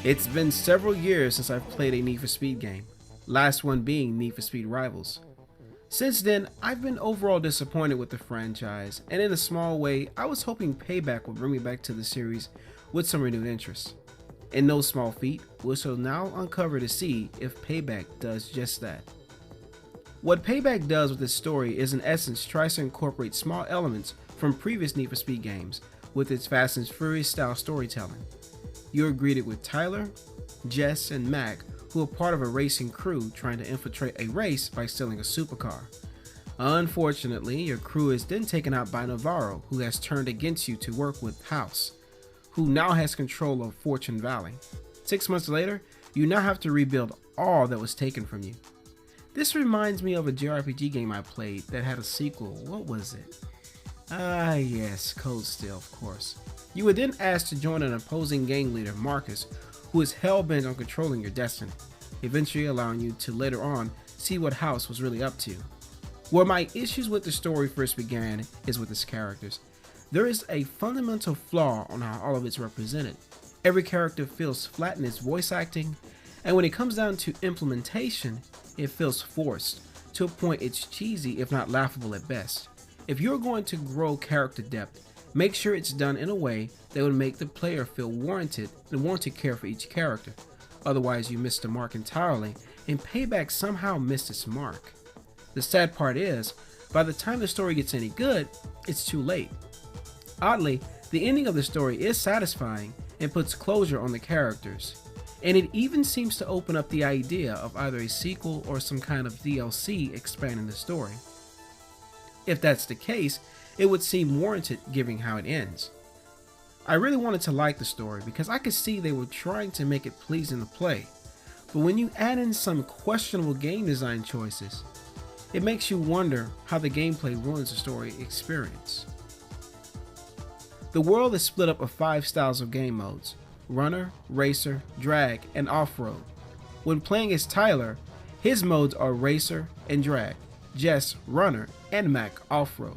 It's been several years since I've played a Need for Speed game, last one being Need for Speed Rivals. Since then, I've been overall disappointed with the franchise, and in a small way, I was hoping Payback would bring me back to the series with some renewed interest. In no small feat, we shall now uncover to see if Payback does just that. What Payback does with its story is in essence tries to incorporate small elements from previous Need for Speed games with its Fast and Furious style storytelling. You're greeted with Tyler, Jess, and Mac, who are part of a racing crew trying to infiltrate a race by stealing a supercar. Unfortunately, your crew is then taken out by Navarro, who has turned against you to work with House, who now has control of Fortune Valley. 6 months later, you now have to rebuild all that was taken from you. This reminds me of a JRPG game I played that had a sequel. What was it? Yes, Code Steel, of course. You were then asked to join an opposing gang leader, Marcus, who is hell-bent on controlling your destiny, eventually allowing you to later on see what House was really up to. Where my issues with the story first began is with its characters. There is a fundamental flaw on how all of it's represented. Every character feels flat in its voice acting, and when it comes down to implementation, it feels forced, to a point it's cheesy if not laughable at best. If you're going to grow character depth, make sure it's done in a way that would make the player feel warranted and want to care for each character. Otherwise, you miss the mark entirely, and Payback somehow missed its mark. The sad part is, by the time the story gets any good, it's too late. Oddly, the ending of the story is satisfying and puts closure on the characters, and it even seems to open up the idea of either a sequel or some kind of DLC expanding the story. If that's the case, it would seem warranted given how it ends. I really wanted to like the story because I could see they were trying to make it pleasing to play, but when you add in some questionable game design choices, it makes you wonder how the gameplay ruins the story experience. The world is split up of 5 styles of game modes: runner, racer, drag, and off-road. When playing as Tyler, his modes are racer and drag, Jess runner, and Mac off-road.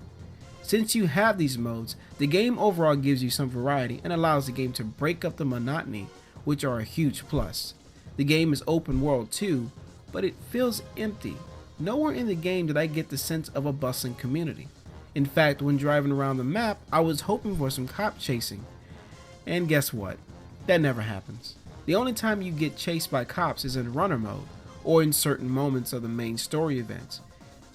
Since you have these modes, the game overall gives you some variety and allows the game to break up the monotony, which are a huge plus. The game is open world too, but it feels empty. Nowhere in the game did I get the sense of a bustling community. In fact, when driving around the map, I was hoping for some cop chasing. And guess what? That never happens. The only time you get chased by cops is in runner mode, or in certain moments of the main story events.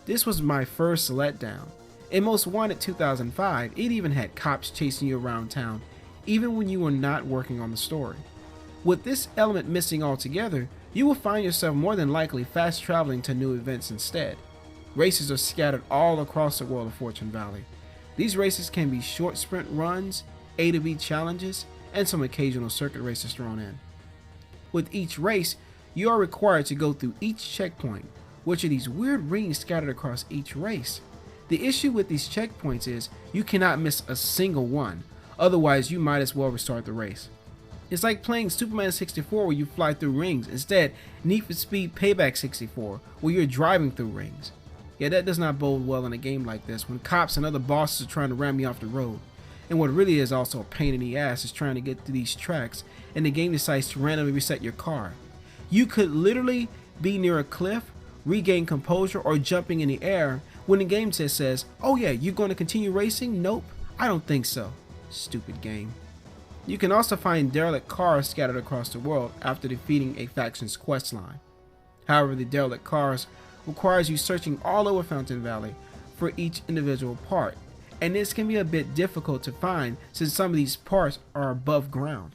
This was my first letdown. In Most Wanted 2005, it even had cops chasing you around town, even when you were not working on the story. With this element missing altogether, you will find yourself more than likely fast traveling to new events instead. Races are scattered all across the world of Fortune Valley. These races can be short sprint runs, A to B challenges, and some occasional circuit races thrown in. With each race, you are required to go through each checkpoint, which are these weird rings scattered across each race. The issue with these checkpoints is you cannot miss a single one, otherwise you might as well restart the race. It's like playing Superman 64 where you fly through rings. Instead, Need for Speed Payback 64 where you're driving through rings. Yeah, that does not bode well in a game like this when cops and other bosses are trying to ram you off the road. And what really is also a pain in the ass is trying to get through these tracks and the game decides to randomly reset your car. You could literally be near a cliff, regain composure, or jumping in the air when the game just says, "Oh yeah, you're going to continue racing? Nope, I don't think so." Stupid game. You can also find derelict cars scattered across the world after defeating a faction's quest line. However, the derelict cars requires you searching all over Fountain Valley for each individual part, and this can be a bit difficult to find since some of these parts are above ground.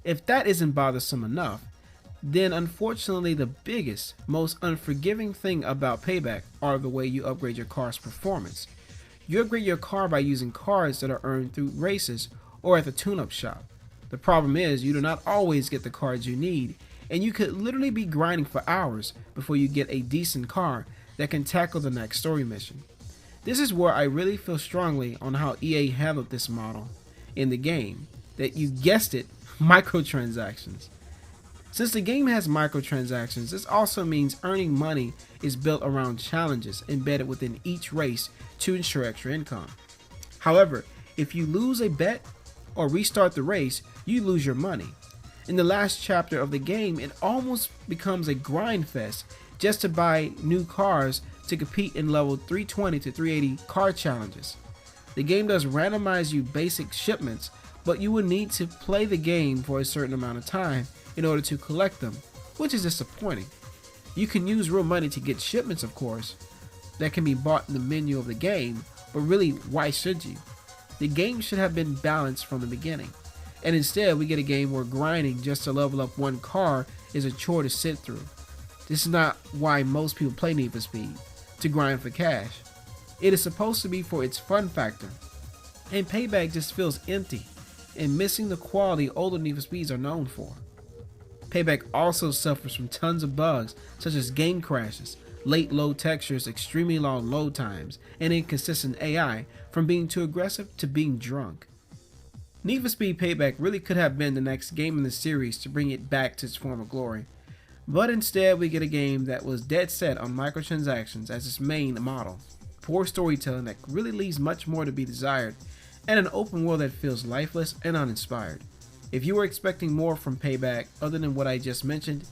If that isn't bothersome enough, then unfortunately the biggest, most unforgiving thing about Payback are the way you upgrade your car's performance. You upgrade your car by using cards that are earned through races or at the tune-up shop. The problem is you do not always get the cards you need, and you could literally be grinding for hours before you get a decent car that can tackle the next story mission. This is where I really feel strongly on how EA handled this model in the game, that you guessed it, microtransactions. Since the game has microtransactions, this also means earning money is built around challenges embedded within each race to ensure extra income. However, if you lose a bet or restart the race, you lose your money. In the last chapter of the game, it almost becomes a grind fest just to buy new cars to compete in level 320 to 380 car challenges. The game does randomize you basic shipments, but you will need to play the game for a certain amount of time in order to collect them, which is disappointing. You can use real money to get shipments, of course, that can be bought in the menu of the game, but really, why should you? The game should have been balanced from the beginning, and instead we get a game where grinding just to level up one car is a chore to sit through. This is not why most people play Need for Speed, to grind for cash. It is supposed to be for its fun factor, and Payback just feels empty and missing the quality older Need for Speeds are known for. Payback also suffers from tons of bugs such as game crashes, late load textures, extremely long load times, and inconsistent AI, from being too aggressive to being drunk. Need for Speed Payback really could have been the next game in the series to bring it back to its former glory, but instead we get a game that was dead set on microtransactions as its main model, poor storytelling that really leaves much more to be desired, and an open world that feels lifeless and uninspired. If you were expecting more from Payback other than what I just mentioned,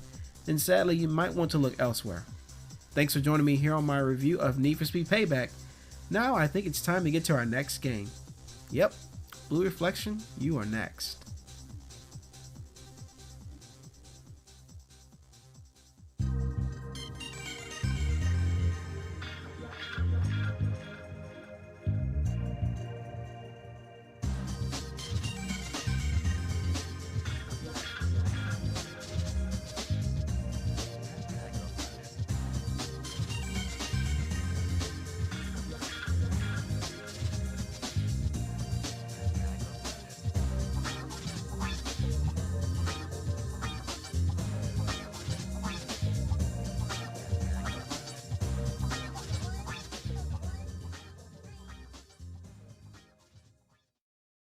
then sadly you might want to look elsewhere. Thanks for joining me here on my review of Need for Speed Payback. Now I think it's time to get to our next game. Yep, Blue Reflection, you are next.